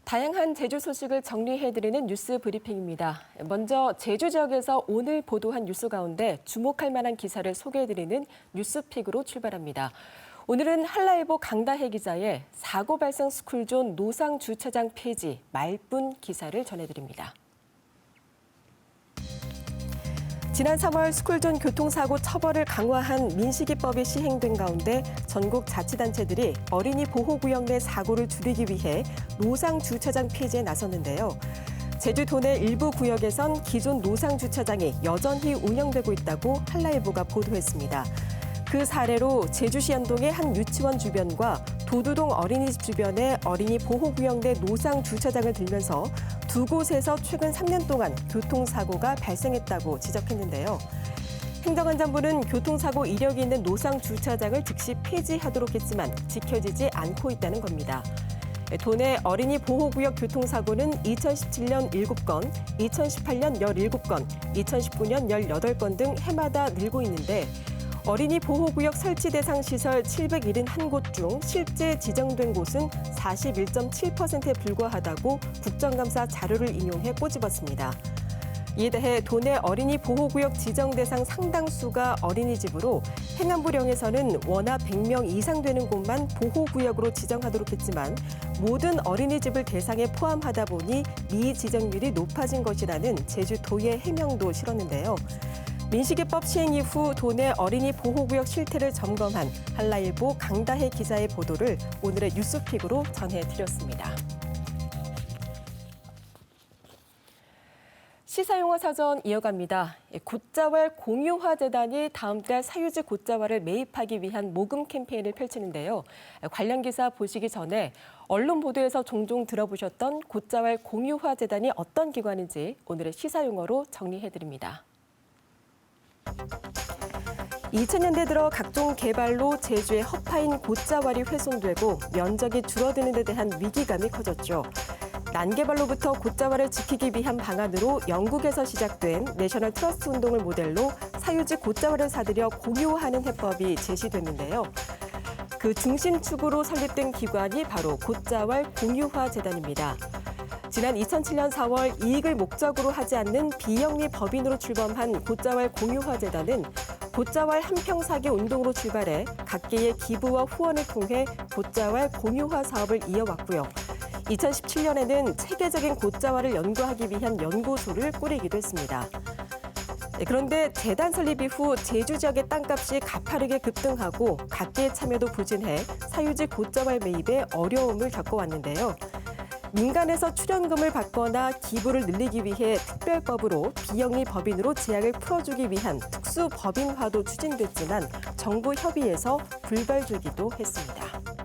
다양한 제주 소식을 정리해드리는 뉴스 브리핑입니다. 먼저 제주 지역에서 오늘 보도한 뉴스 가운데 주목할 만한 기사를 소개해드리는 뉴스픽으로 출발합니다. 오늘은 한라일보 강다혜 기자의 사고 발생 스쿨존 노상 주차장 폐지 말뿐 기사를 전해드립니다. 지난 3월 스쿨존 교통사고 처벌을 강화한 민식이법이 시행된 가운데 전국 자치단체들이 어린이 보호구역 내 사고를 줄이기 위해 노상 주차장 폐지에 나섰는데요. 제주 도내 일부 구역에선 기존 노상 주차장이 여전히 운영되고 있다고 한라일보가 보도했습니다. 그 사례로 제주시 연동의 한 유치원 주변과 도두동 어린이집 주변의 어린이 보호구역 내 노상 주차장을 들면서 두 곳에서 최근 3년 동안 교통사고가 발생했다고 지적했는데요. 행정안전부는 교통사고 이력이 있는 노상 주차장을 즉시 폐지하도록 했지만 지켜지지 않고 있다는 겁니다. 도내 어린이 보호구역 교통사고는 2017년 7건, 2018년 17건, 2019년 18건 등 해마다 늘고 있는데 어린이 보호구역 설치 대상 시설 771곳 중 실제 지정된 곳은 41.7%에 불과하다고 국정감사 자료를 인용해 꼬집었습니다. 이에 대해 도내 어린이 보호구역 지정 대상 상당수가 어린이집으로 행안부령에서는 원화 100명 이상 되는 곳만 보호구역으로 지정하도록 했지만 모든 어린이집을 대상에 포함하다 보니 미지정률이 높아진 것이라는 제주도의 해명도 실었는데요. 민식이법 시행 이후 도내 어린이 보호구역 실태를 점검한 한라일보 강다혜 기자의 보도를 오늘의 뉴스픽으로 전해드렸습니다. 시사용어 사전 이어갑니다. 곶자왈 공유화재단이 다음 달 사유지 곶자왈을 매입하기 위한 모금 캠페인을 펼치는데요. 관련 기사 보시기 전에 언론 보도에서 종종 들어보셨던 곶자왈 공유화재단이 어떤 기관인지 오늘의 시사용어로 정리해드립니다. 2000년대 들어 각종 개발로 제주의 허파인 곶자왈이 훼손되고 면적이 줄어드는 데 대한 위기감이 커졌죠. 난개발로부터 곶자왈을 지키기 위한 방안으로 영국에서 시작된 내셔널 트러스트 운동을 모델로 사유지 곶자왈을 사들여 공유하는 해법이 제시됐는데요. 그 중심축으로 설립된 기관이 바로 곶자왈 공유화재단입니다. 지난 2007년 4월 이익을 목적으로 하지 않는 비영리 법인으로 출범한 곶자왈 공유화재단은 곶자왈 한평사기 운동으로 출발해 각계의 기부와 후원을 통해 곶자왈 공유화 사업을 이어왔고요. 2017년에는 체계적인 곶자왈을 연구하기 위한 연구소를 꾸리기도 했습니다. 그런데 재단 설립 이후 제주 지역의 땅값이 가파르게 급등하고 각계의 참여도 부진해 사유지 곶자왈 매입에 어려움을 겪어왔는데요. 민간에서 출연금을 받거나 기부를 늘리기 위해 특별법으로 비영리 법인으로 제약을 풀어주기 위한 특수법인화도 추진됐지만 정부 협의에서 불발되기도 했습니다.